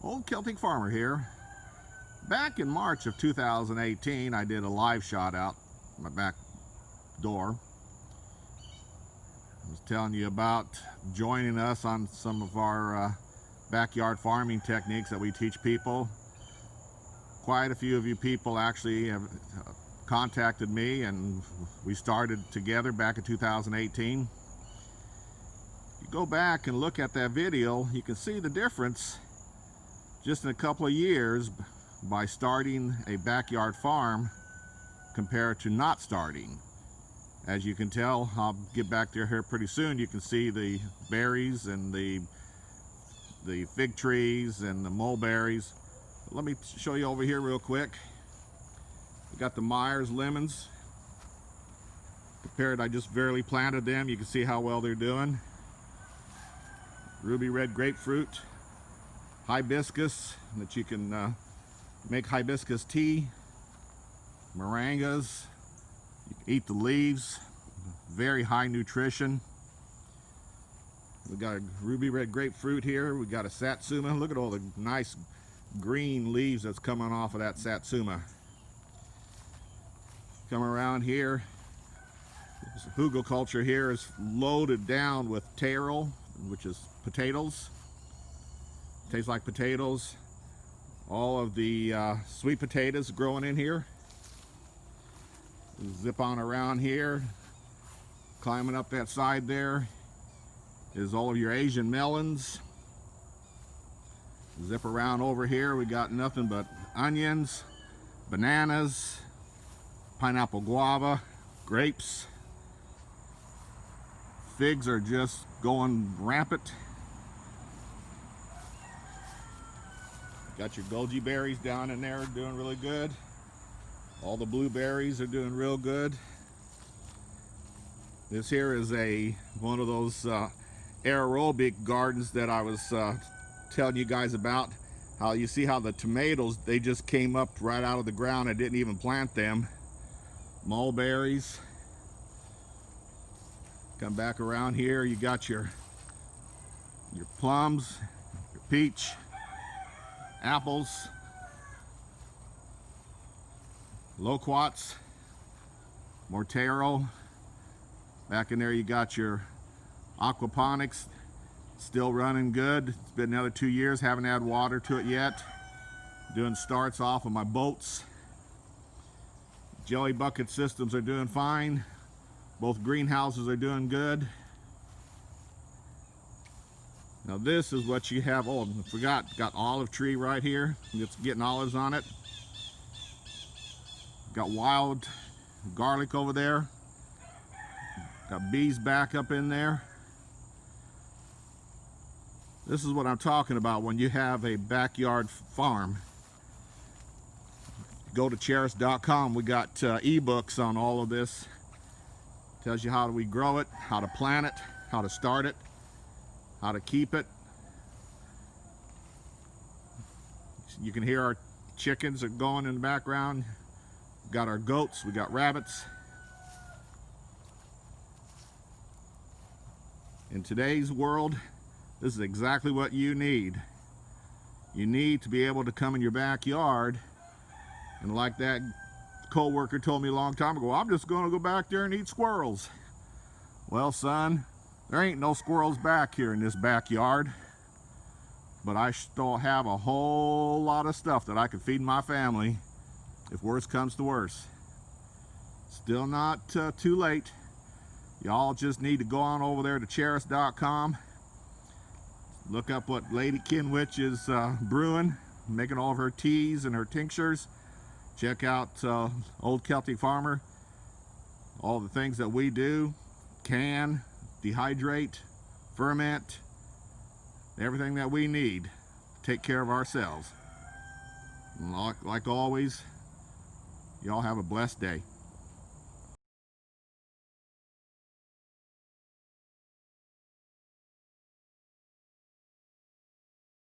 Old Celtic Farmer here. Back in March of 2018, I did a live shot out my back door. I was telling you about joining us on some of our backyard farming techniques that we teach people. Quite a few of you people actually have contacted me, and we started together back in 2018. You go back and look at that video, you can see the difference just in a couple of years by starting a backyard farm compared to not starting. As you can tell, I'll get back there here pretty soon. You can see the berries and the fig trees and the mulberries. Let me show you over here real quick. We got the Myers lemons. Compared, I just barely planted them. You can see how well they're doing. Ruby red grapefruit, hibiscus, that you can make hibiscus tea, moringas, you can eat the leaves, very high nutrition. We got a ruby red grapefruit here. We got a satsuma. Look at all the nice green leaves that's coming off of that satsuma. Come around here, this huglekultur here is loaded down with taro, which is potatoes. Tastes like potatoes. All of the sweet potatoes growing in here. Zip on around here. Climbing up that side there is all of your Asian melons. Zip around over here, we got nothing but onions, bananas, pineapple guava, grapes. Figs are just going rampant. Got your goji berries down in there doing really good. All the blueberries are doing real good. This here is one of those aerobic gardens that I was telling you guys about. How you see how the tomatoes, they just came up right out of the ground. I didn't even plant them. Mulberries. Come back around here, you got your plums, your peach, apples, loquats, more taro. Back in there you got your aquaponics, still running good. It's been another 2 years, haven't had water to it yet. Doing starts off of my boats. Jelly bucket systems are doing fine. Both greenhouses are doing good. Now this is what you have. Oh, I forgot, got olive tree right here. It's getting olives on it. Got wild garlic over there. Got bees back up in there. This is what I'm talking about when you have a backyard farm. Go to cherish.com. We got ebooks on all of this. Tells you how do we grow it, how to plant it, how to start it, how to keep it. You can hear our chickens are going in the background. We got our goats, we got rabbits. In today's world, this is exactly what you need. You need to be able to come in your backyard, and like that co-worker told me a long time ago, I'm just going to go back there and eat squirrels. Well, son, there ain't no squirrels back here in this backyard, but I still have a whole lot of stuff that I can feed my family if worse comes to worse. Still not too late. Y'all just need to go on over there to cherish.com. Look up what Lady Kinwich is brewing, making all of her teas and her tinctures. Check out Old Celtic Farmer. All the things that we do, can, dehydrate, ferment, everything that we need to take care of ourselves. Like always, y'all have a blessed day.